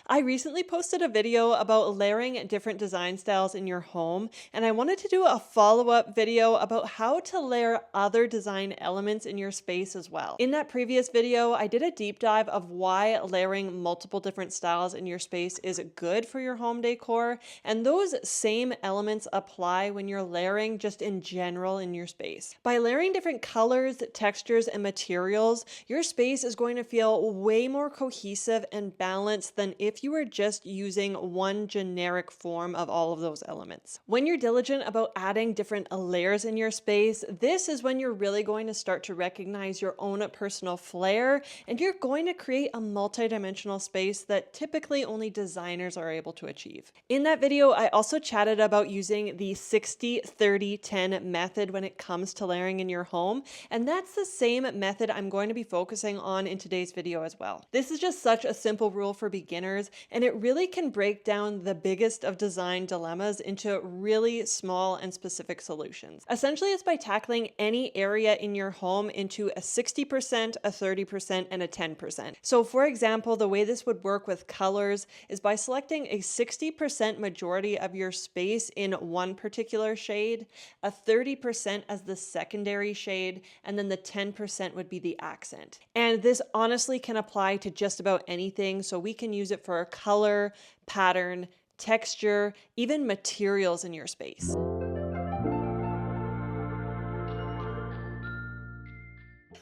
I recently posted a video about layering different design styles in your home, and I wanted to do a follow-up video about how to layer other design elements in your space as well. In that previous video, I did a deep dive of why layering multiple different styles in your space is good for your home decor, and those same elements apply when you're layering just in general in your space. By layering different colors, textures, and materials, your space is going to feel way more cohesive and balanced than if you were just using one generic form of all of those elements. When you're diligent about adding different layers in your space, this is when you're really going to start to recognize your own personal flair, and you're going to create a multi-dimensional space that typically only designers are able to achieve. In that video, I also chatted about using the 60-30-10 method when it comes to layering in your home, and that's the same method I'm going to be focusing on in today's video as well. This is just such a simple rule for beginners, and it really can break down the biggest of design dilemmas into really small and specific solutions. Essentially, it's by tackling any area in your home into a 60%, a 30%, and a 10%. So for example, the way this would work with colors is by selecting a 60% majority of your space in one particular shade, a 30% as the secondary shade, and then the 10% would be the accent. And this honestly can apply to just about anything, so we can use it for color, pattern, texture, even materials in your space.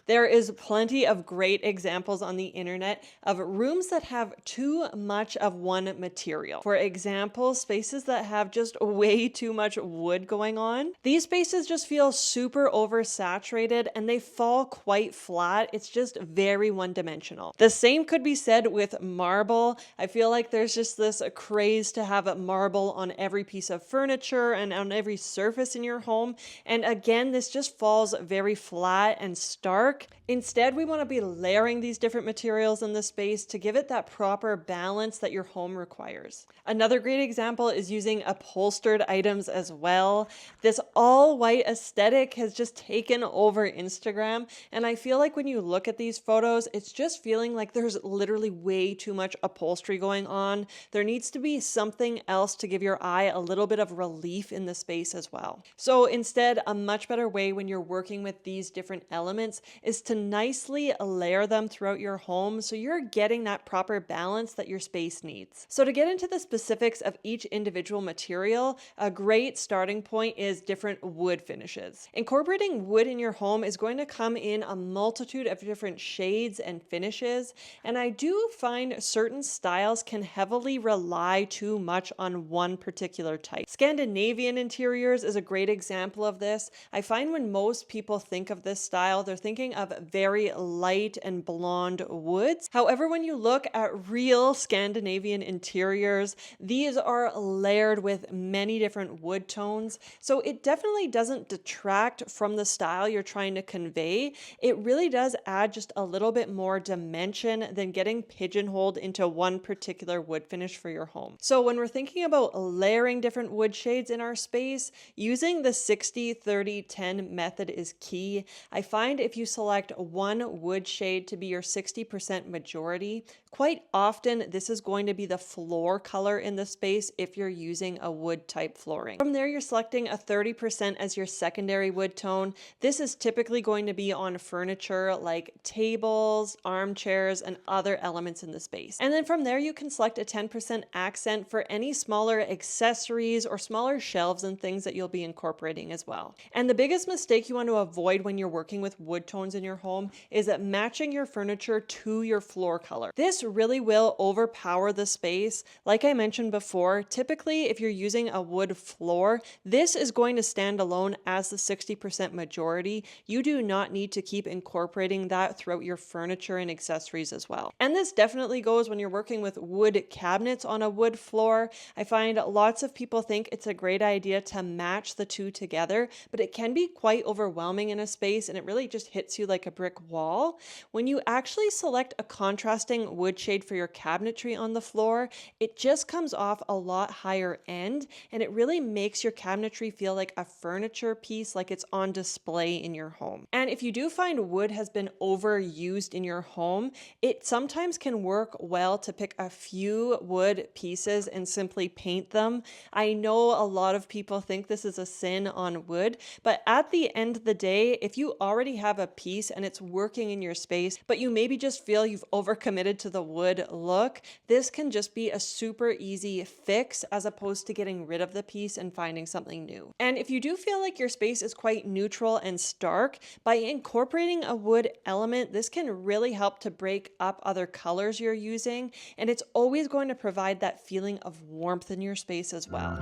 There is plenty of great examples on the internet of rooms that have too much of one material. For example, spaces that have just way too much wood going on. These spaces just feel super oversaturated and they fall quite flat. It's just very one-dimensional. The same could be said with marble. I feel like there's just this craze to have marble on every piece of furniture and on every surface in your home. And again, this just falls very flat and stark. Instead, we want to be layering these different materials in the space to give it that proper balance that your home requires. Another great example is using upholstered items as well. This all white aesthetic has just taken over Instagram, and I feel like when you look at these photos, it's just feeling like there's literally way too much upholstery going on. There needs to be something else to give your eye a little bit of relief in the space as well. So instead, a much better way when you're working with these different elements is to nicely layer them throughout your home so you're getting that proper balance that your space needs. So to get into the specifics of each individual material, a great starting point is different wood finishes. Incorporating wood in your home is going to come in a multitude of different shades and finishes, and I do find certain styles can heavily rely too much on one particular type. Scandinavian interiors is a great example of this. I find when most people think of this style, they're thinking of very light and blonde woods. However, when you look at real Scandinavian interiors, these are layered with many different wood tones. So it definitely doesn't detract from the style you're trying to convey. It really does add just a little bit more dimension than getting pigeonholed into one particular wood finish for your home. So when we're thinking about layering different wood shades in our space, using the 60-30-10 method is key. I find if you select one wood shade to be your 60% majority, quite often this is going to be the floor color in the space if you're using a wood type flooring. From there, you're selecting a 30% as your secondary wood tone. This is typically going to be on furniture like tables, armchairs, and other elements in the space. And then from there, you can select a 10% accent for any smaller accessories or smaller shelves and things that you'll be incorporating as well. And the biggest mistake you want to avoid when you're working with wood tones in your home is that matching your furniture to your floor color. This really will overpower the space. Like I mentioned before, typically if you're using a wood floor, this is going to stand alone as the 60% majority. You do not need to keep incorporating that throughout your furniture and accessories as well. And this definitely goes when you're working with wood cabinets on a wood floor. I find lots of people think it's a great idea to match the two together, but it can be quite overwhelming in a space and it really just hits you like a brick wall. When you actually select a contrasting wood wood shade for your cabinetry on the floor, it just comes off a lot higher end, and it really makes your cabinetry feel like a furniture piece, like it's on display in your home. And if you do find wood has been overused in your home, it sometimes can work well to pick a few wood pieces and simply paint them. I know a lot of people think this is a sin on wood, but at the end of the day, if you already have a piece and it's working in your space, but you maybe just feel you've overcommitted to the wood look, this can just be a super easy fix as opposed to getting rid of the piece and finding something new. And if you do feel like your space is quite neutral and stark, by incorporating a wood element, this can really help to break up other colors you're using, and it's always going to provide that feeling of warmth in your space as well.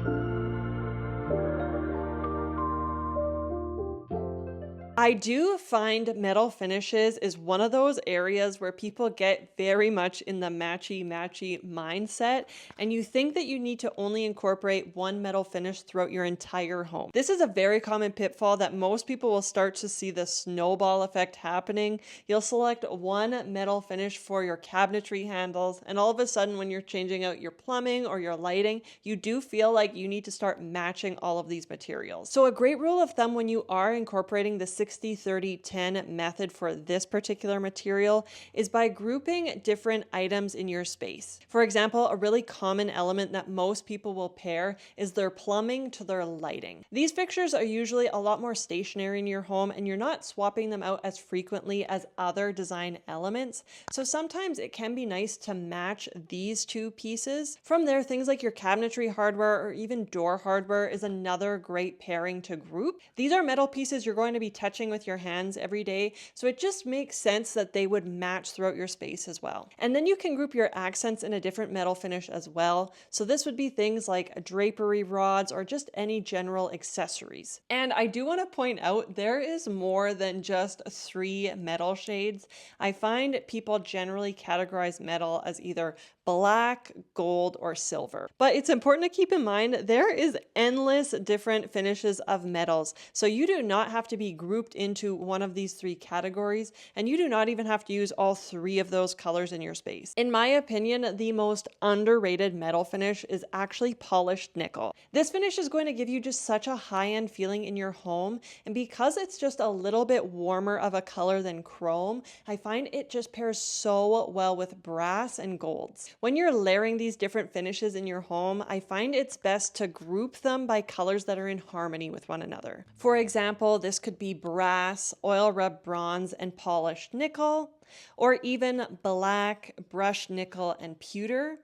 I do find metal finishes is one of those areas where people get very much in the matchy-matchy mindset, and you think that you need to only incorporate one metal finish throughout your entire home. This is a very common pitfall that most people will start to see the snowball effect happening. You'll select one metal finish for your cabinetry handles, and all of a sudden when you're changing out your plumbing or your lighting, you do feel like you need to start matching all of these materials. So a great rule of thumb when you are incorporating the 60-30-10 method for this particular material is by grouping different items in your space. For example, a really common element that most people will pair is their plumbing to their lighting. These fixtures are usually a lot more stationary in your home, and you're not swapping them out as frequently as other design elements. So sometimes it can be nice to match these two pieces. From there, things like your cabinetry hardware or even door hardware is another great pairing to group. These are metal pieces you're going to be touching with your hands every day, so it just makes sense that they would match throughout your space as well. And then you can group your accents in a different metal finish as well. So this would be things like drapery rods or just any general accessories. And I do want to point out there is more than just 3 metal shades. I find people generally categorize metal as either black, gold, or silver. But it's important to keep in mind there is endless different finishes of metals. So you do not have to be grouped into one of these 3 categories, and you do not even have to use all 3 of those colors in your space. In my opinion, the most underrated metal finish is actually polished nickel. This finish is going to give you just such a high-end feeling in your home, and because it's just a little bit warmer of a color than chrome, I find it just pairs so well with brass and golds. When you're layering these different finishes in your home, I find it's best to group them by colors that are in harmony with one another. For example, this could be brass, oil rubbed bronze, and polished nickel, or even black, brushed nickel, and pewter.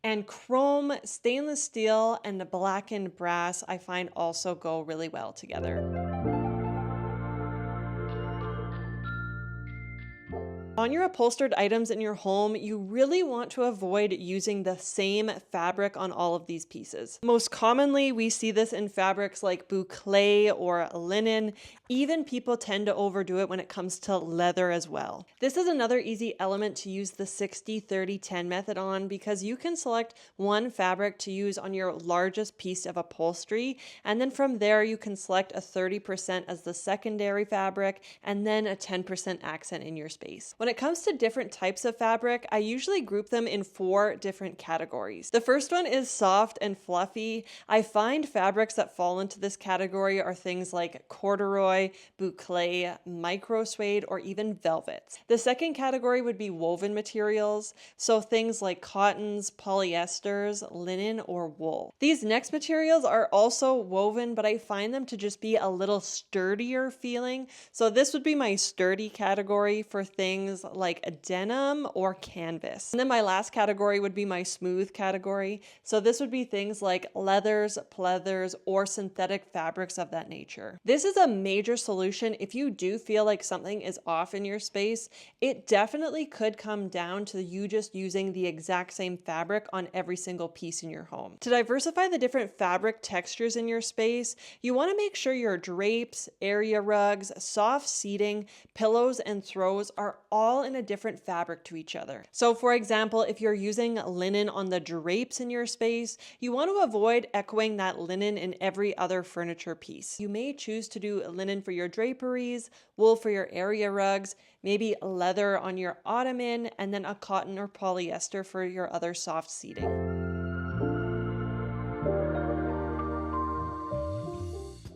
And chrome, stainless steel, and blackened brass I find also go really well together. On your upholstered items in your home, you really want to avoid using the same fabric on all of these pieces. Most commonly, we see this in fabrics like boucle or linen. Even people tend to overdo it when it comes to leather as well. This is another easy element to use the 60-30-10 method on, because you can select one fabric to use on your largest piece of upholstery, and then from there you can select a 30% as the secondary fabric and then a 10% accent in your space. When it comes to different types of fabric, I usually group them in 4 different categories. The first one is soft and fluffy. I find fabrics that fall into this category are things like corduroy, boucle, micro suede, or even velvets. The second category would be woven materials, so things like cottons, polyesters, linen, or wool. These next materials are also woven, but I find them to just be a little sturdier feeling. So this would be my sturdy category for things like denim or canvas. And then my last category would be my smooth category. So this would be things like leathers, pleathers, or synthetic fabrics of that nature. This is a major solution if you do feel like something is off in your space. It definitely could come down to you just using the exact same fabric on every single piece in your home. To diversify the different fabric textures in your space, you want to make sure your drapes, area rugs, soft seating, pillows, and throws are all all in a different fabric to each other. So for example, if you're using linen on the drapes in your space, you want to avoid echoing that linen in every other furniture piece. You may choose to do linen for your draperies, wool for your area rugs, maybe leather on your ottoman, and then a cotton or polyester for your other soft seating.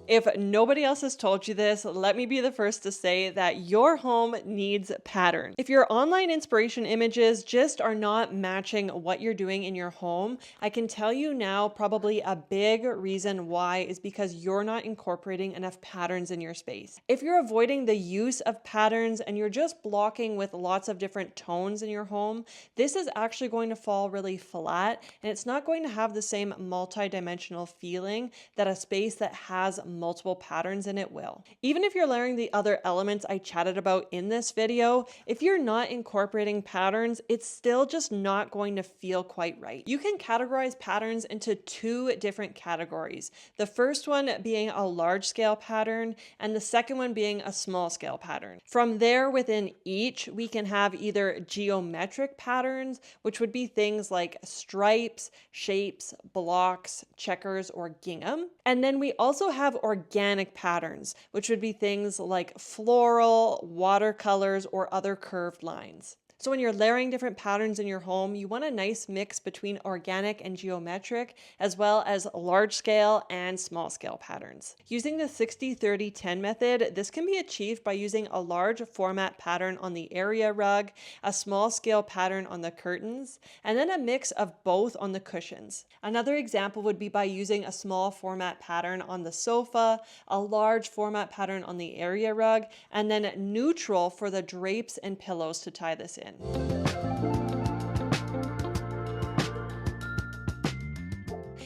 If nobody else has told you this, let me be the first to say that your home needs pattern. If your online inspiration images just are not matching what you're doing in your home, I can tell you now probably a big reason why is because you're not incorporating enough patterns in your space. If you're avoiding the use of patterns and you're just blocking with lots of different tones in your home, this is actually going to fall really flat and it's not going to have the same multi-dimensional feeling that a space that has multiple patterns in it will. Even if you're layering the other elements I chatted about in this video, if you're not incorporating patterns, it's still just not going to feel quite right. You can categorize patterns into two different categories. The first one being a large scale pattern and the second one being a small scale pattern. From there, within each, we can have either geometric patterns, which would be things like stripes, shapes, blocks, checkers, or gingham. And then we also have organic patterns, which would be things like floral, watercolors, or other curved lines. So when you're layering different patterns in your home, you want a nice mix between organic and geometric, as well as large scale and small scale patterns. Using the 60-30-10 method, this can be achieved by using a large format pattern on the area rug, a small scale pattern on the curtains, and then a mix of both on the cushions. Another example would be by using a small format pattern on the sofa, a large format pattern on the area rug, and then neutral for the drapes and pillows to tie this in.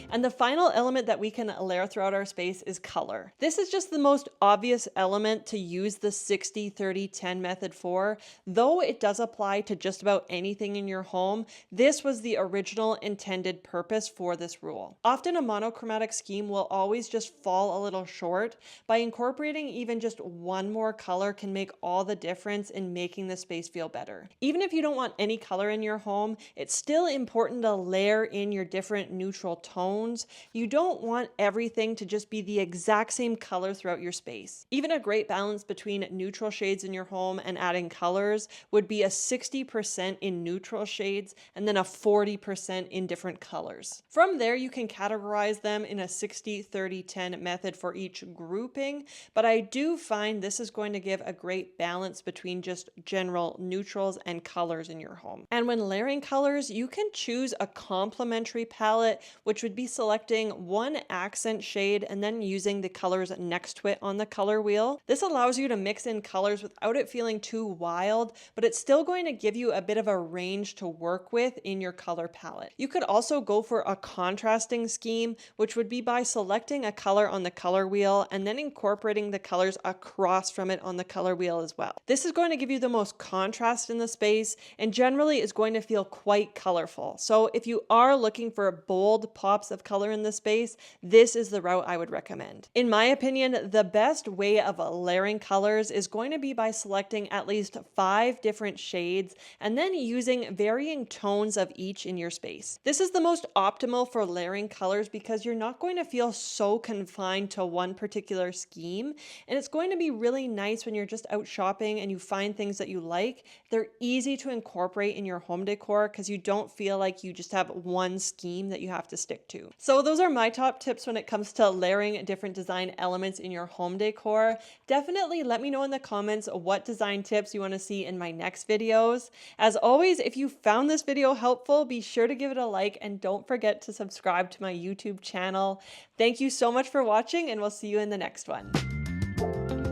And the final element that we can layer throughout our space is color. This is just the most obvious element to use the 60-30-10 method for. Though it does apply to just about anything in your home, this was the original intended purpose for this rule. Often a monochromatic scheme will always just fall a little short. By incorporating even just one more color can make all the difference in making the space feel better. Even if you don't want any color in your home, it's still important to layer in your different neutral tones. You don't want everything to just be the exact same color throughout your space. Even a great balance between neutral shades in your home and adding colors would be a 60% in neutral shades and then a 40% in different colors. From there, you can categorize them in a 60-30-10 method for each grouping, but I do find this is going to give a great balance between just general neutrals and colors in your home. And when layering colors, you can choose a complementary palette, which would be selecting one accent shade and then using the colors next to it on the color wheel. This allows you to mix in colors without it feeling too wild, but it's still going to give you a bit of a range to work with in your color palette. You could also go for a contrasting scheme, which would be by selecting a color on the color wheel and then incorporating the colors across from it on the color wheel as well. This is going to give you the most contrast in the space and generally is going to feel quite colorful. So if you are looking for bold pops of color in the space, this is the route I would recommend. In my opinion, the best way of layering colors is going to be by selecting at least 5 different shades and then using varying tones of each in your space. This is the most optimal for layering colors because you're not going to feel so confined to one particular scheme, and it's going to be really nice when you're just out shopping and you find things that you like. They're easy to incorporate in your home decor because you don't feel like you just have one scheme that you have to stick to. So those are my top tips when it comes to layering different design elements in your home decor. Definitely let me know in the comments what design tips you want to see in my next videos. As always, if you found this video helpful, be sure to give it a like and don't forget to subscribe to my YouTube channel. Thank you so much for watching and we'll see you in the next one.